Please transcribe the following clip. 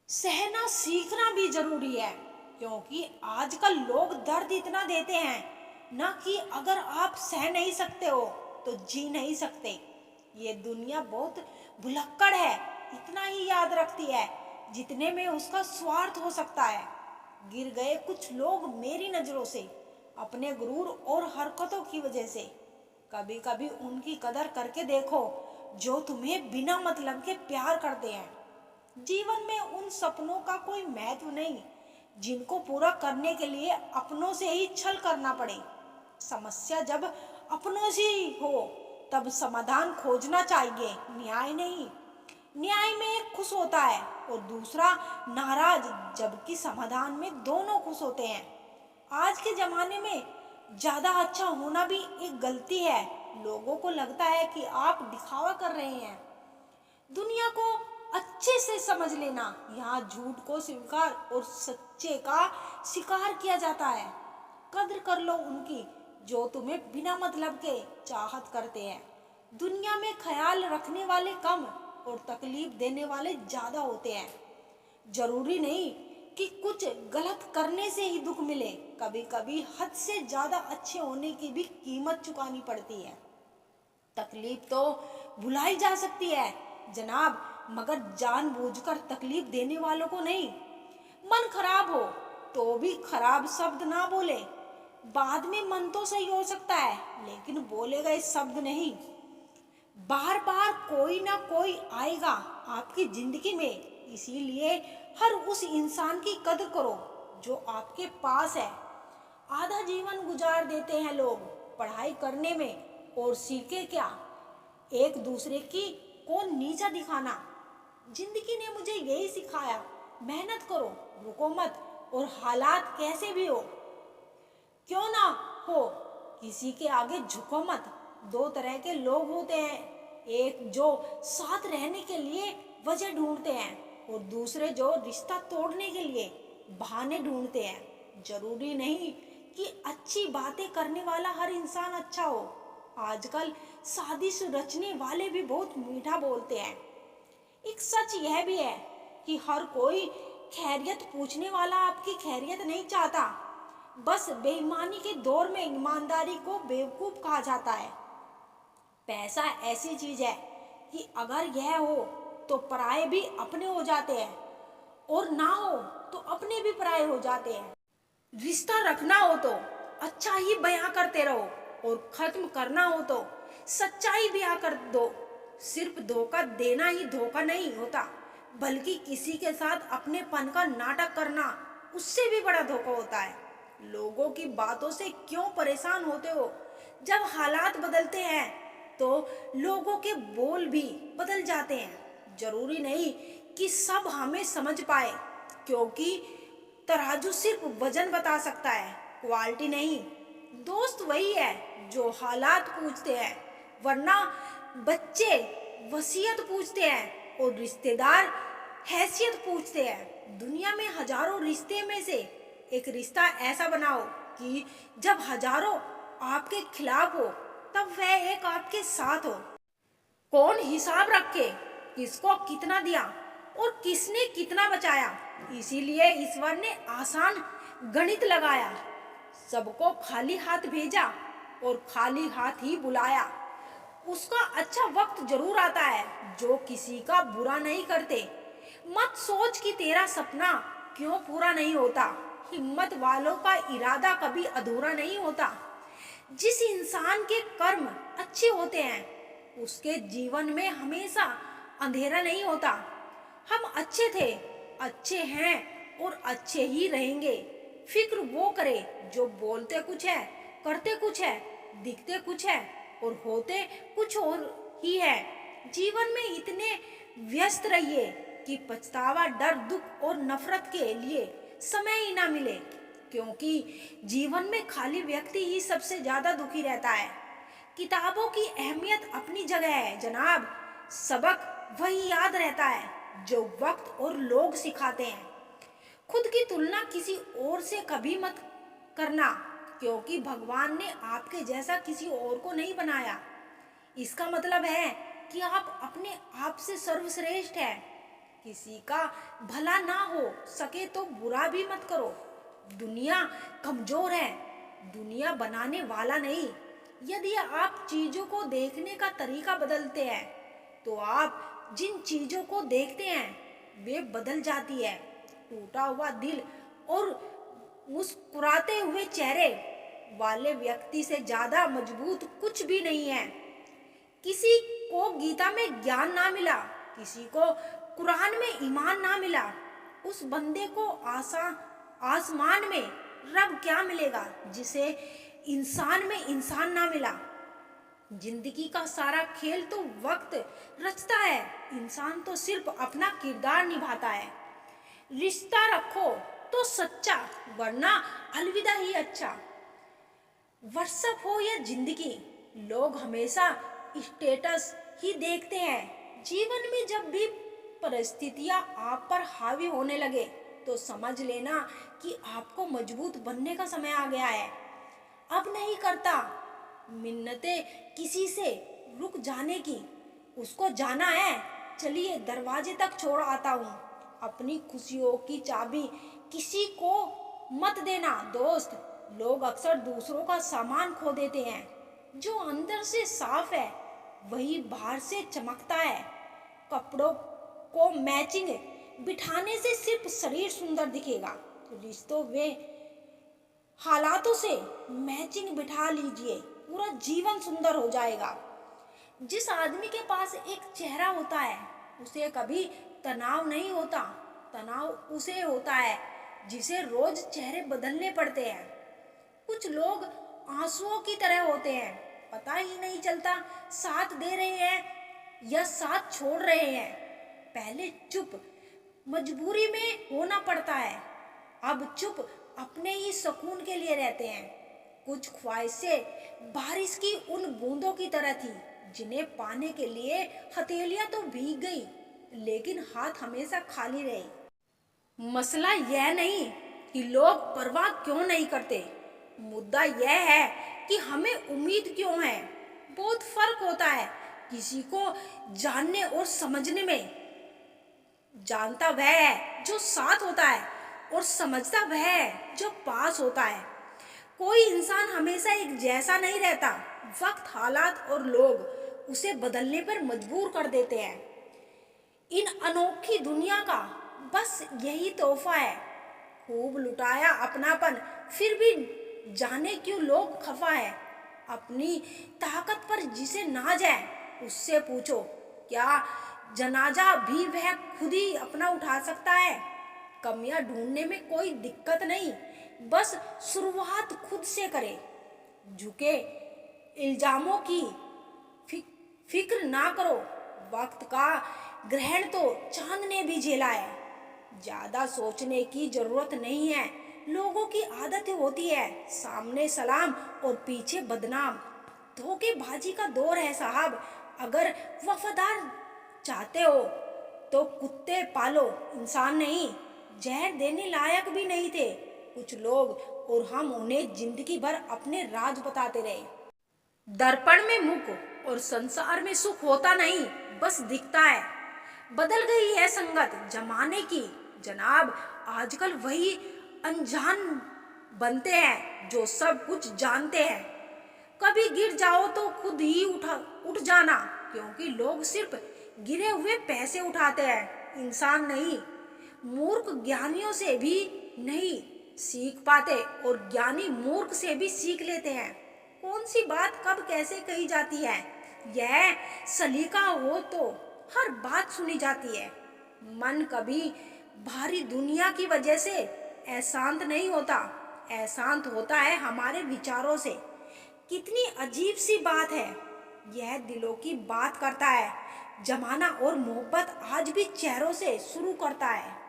सहना सीखना भी जरूरी है, क्योंकि आजकल लोग दर्द इतना देते हैं ना कि अगर आप सह नहीं सकते हो तो जी नहीं सकते। ये दुनिया बहुत भुलक्कड़ है, इतना ही याद रखती है जितने में उसका स्वार्थ हो सकता है। गिर गए कुछ लोग मेरी नजरों से, अपने गुरूर और हरकतों की वजह से। कभी कभी उनकी कदर करके देखो जो तुम्हें बिना मतलब के प्यार करते हैं। जीवन में उन सपनों का कोई महत्व नहीं जिनको पूरा करने के लिए अपनों से ही छल करना पड़े। समस्या जब अपनों से ही हो तब समाधान खोजना चाहिए, न्याय नहीं। न्याय में एक खुश होता है और दूसरा नाराज, जबकि समाधान में दोनों खुश होते हैं। आज के जमाने में ज्यादा अच्छा होना भी एक गलती है। लोगों को लगता है कि आप दिखावा कर रहे हैं। दुनिया को अच्छे से समझ लेना, यहाँ झूठ को स्वीकार और सच्चे का शिकार किया जाता है। कद्र कर लो उनकी जो तुम्हें बिना मतलब के चाहत करते हैं। दुनिया में ख्याल रखने वाले कम और तकलीफ देने वाले ज्यादा होते हैं। जरूरी नहीं कि कुछ गलत करने से ही दुख मिले, कभी कभी हद से ज्यादा अच्छे होने की भी कीमत चुकानी पड़ती है। तकलीफ तो भुलाई जा सकती है जनाब, मगर जानबूझकर तकलीफ देने वालों को नहीं। मन खराब हो तो भी खराब शब्द ना बोले। बाद में मन तो सही हो सकता है लेकिन बोले गए शब्द नहीं। बार बार कोई ना कोई आएगा आपकी जिंदगी में, इसीलिए हर उस इंसान की कदर करो जो आपके पास है। आधा जीवन गुजार देते हैं लोग पढ़ाई करने में, और सीखे क्या? एक दूसरे की को नीचा दिखाना। जिंदगी ने मुझे यही सिखाया, मेहनत करो, रुको मत, और हालात कैसे भी हो क्यों ना हो किसी के आगे झुको मत। दो तरह के लोग होते हैं, एक जो साथ रहने के लिए वजह ढूंढते हैं और दूसरे जो रिश्ता तोड़ने के लिए बहाने ढूंढते हैं। जरूरी नहीं कि अच्छी बातें करने वाला हर इंसान अच्छा हो। आजकल साजिश रचने वाले भी बहुत मीठा बोलते हैं। एक सच यह भी है कि हर कोई खैरियत पूछने वाला आपकी खैरियत नहीं चाहता। बस बेईमानी के दौर में ईमानदारी को बेवकूफ कहा जाता है। पैसा ऐसी चीज है कि अगर यह हो तो पराये भी अपने हो जाते हैं, और ना हो तो अपने भी पराये हो जाते हैं। रिश्ता रखना हो तो अच्छा ही बयां करते रहो, और खत्म करना हो तो सच्चाई बयां कर दो। सिर्फ धोखा देना ही धोखा नहीं होता, बल्कि किसी के साथ अपनेपन का नाटक करना उससे भी बड़ा धोखा होता है। लोगों की बातों से क्यों परेशान होते हो? जब हालात बदलते हैं तो लोगों के बोल भी बदल जाते हैं। जरूरी नहीं कि सब हमें समझ पाए, क्योंकि तराजू सिर्फ वजन बता सकता है, क्वालिटी नहीं। दोस्त वही है जो हालात पूछते हैं, वरना बच्चे वसीयत पूछते हैं और रिश्तेदार हैसियत पूछते हैं। दुनिया में हजारों रिश्ते में से एक रिश्ता ऐसा बनाओ कि जब हजारों आपके खिलाफ हो तब वह एक आपके साथ हो। कौन हिसाब रखे किसको कितना दिया और किसने कितना बचाया। इसीलिए ईश्वर ने आसान गणित लगाया, सबको खाली हाथ भेजा और खाली हाथ ही बुलाया। उसका अच्छा वक्त जरूर आता है जो किसी का बुरा नहीं करते। मत सोच कि तेरा सपना क्यों पूरा नहीं होता। हिम्मत वालों का इरादा कभी अधूरा नहीं होता। जिस इंसान के कर्म अच्छे होते हैं उसके जीवन में हमेशा अंधेरा नहीं होता। हम अच्छे थे, अच्छे हैं और अच्छे ही रहेंगे। फिक्र वो करे जो बोलते कुछ है, करते कुछ है, दिखते कुछ है और होते कुछ और ही है। जीवन में इतने व्यस्त रहिए कि पछतावा, डर, दुख और नफरत के लिए समय ही ना मिले, क्योंकि जीवन में खाली व्यक्ति ही सबसे ज्यादा दुखी रहता है। किताबों की अहमियत अपनी जगह है जनाब, सबक वही याद रहता है जो वक्त और लोग सिखाते हैं। खुद की तुलना किसी और से कभी मत करना, क्योंकि भगवान ने आपके जैसा किसी और को नहीं बनाया। इसका मतलब है कि आप अपने आप से सर्वश्रेष्ठ हैं। किसी का भला ना हो सके तो बुरा भी मत करो। दुनिया कमजोर है, दुनिया बनाने वाला नहीं। यदि आप चीजों को देखने का तरीका बदलते हैं तो आप जिन चीजों को देखते हैं वे बदल जाती है। टूटा हुआ दिल और मुस्कुराते हुए चेहरे वाले व्यक्ति से ज्यादा मजबूत कुछ भी नहीं है। किसी को गीता में ज्ञान ना मिला, किसी को कुरान में ईमान ना मिला, उस बंदे को आसमान में रब क्या मिलेगा जिसे इंसान में इंसान ना मिला। जिंदगी का सारा खेल तो वक्त रचता है, इंसान तो सिर्फ अपना किरदार निभाता है। रिश्ता रखो तो सच्चा, वरना अलविदा ही अच्छा। व्हाट्सएप हो या जिंदगी, लोग हमेशा स्टेटस ही देखते हैं। जीवन में जब भी परिस्थितियां आप पर हावी होने लगे तो समझ लेना कि आपको मजबूत बनने का समय आ गया है। अब नहीं करता मिन्नतें किसी से रुक जाने की, उसको जाना है, चलिए दरवाजे तक छोड़ आता हूँ। अपनी खुशियों की चाबी किसी को मत देना दोस्त। लोग अक्सर दूसरों का सामान खो देते हैं। जो अंदर से साफ है वही बाहर से चमकता है। कपड़ों को मैचिंग बिठाने से सिर्फ शरीर सुंदर दिखेगा, रिश्तों वे हालातों से मैचिंग बिठा लीजिए, पूरा जीवन सुंदर हो जाएगा। जिस आदमी के पास एक चेहरा होता है उसे कभी तनाव नहीं होता। तनाव उसे होता है जिसे रोज चेहरे बदलने पड़ते हैं। कुछ लोग आंसुओं की तरह होते हैं, पता ही नहीं चलता साथ दे रहे हैं या साथ छोड़ रहे हैं। पहले चुप मजबूरी में होना पड़ता है, अब चुप अपने ही सुकून के लिए रहते हैं। कुछ ख्वाहिशें बारिश की उन बूंदों की तरह थी जिन्हें पाने के लिए हथेलियां तो भीग गई लेकिन हाथ हमेशा खाली रहे। मसला यह नहीं कि लोग परवाह क्यों नहीं करते, मुद्दा यह है कि हमें उम्मीद क्यों है। बहुत फर्क होता है किसी को जानने और समझने में। जानता वह है जो साथ होता है और समझता वह है जो पास होता है। कोई इंसान हमेशा एक जैसा नहीं रहता। वक्त, हालात और लोग उसे बदलने पर मजबूर कर देते हैं। इन अनोखी दुनिया का बस यही तोहफा है। खूब लुटाया अपनापन, फिर भी जाने क्यों लोग खफा है। अपनी ताकत पर जिसे नाज है उससे पूछो क्या जनाजा भी वह खुद ही अपना उठा सकता है। कमियां ढूंढने में कोई दिक्कत नहीं, बस शुरुआत खुद से करे। झुके इल्जामों की फिक्र ना करो, वक्त का ग्रहण तो चांद ने भी झेला है। ज्यादा सोचने की जरूरत नहीं है, लोगों की आदत होती है सामने सलाम और पीछे बदनाम। धोखेबाजी का दौर है साहब। अगर वफादार चाहते हो तो कुत्ते पालो, इंसान नहीं। जहर देने लायक भी नहीं थे कुछ लोग और हम उन्हें जिंदगी भर अपने राज बताते रहे। दर्पण में मुख और संसार में सुख होता नहीं, बस दिखता है। बदल गई है संगत जमाने की जनाब, आजकल वही अनजान बनते हैं जो सब कुछ जानते हैं। कभी गिर जाओ तो खुद ही उठ जाना, क्योंकि लोग सिर्फ गिरे हुए पैसे उठाते हैं, इंसान नहीं। मूर्ख ज्ञानियों से भी नहीं सीख पाते और ज्ञानी मूर्ख से भी सीख लेते हैं। कौन सी बात कब कैसे कही जाती है, यह सलीका हो तो हर बात सुनी जाती है। मन कभी भारी दुनिया की वजह से अशांत नहीं होता, अशांत होता है हमारे विचारों से। कितनी अजीब सी बात है, यह दिलों की बात करता है। जमाना और मोहब्बत आज भी चेहरों से शुरू करता है।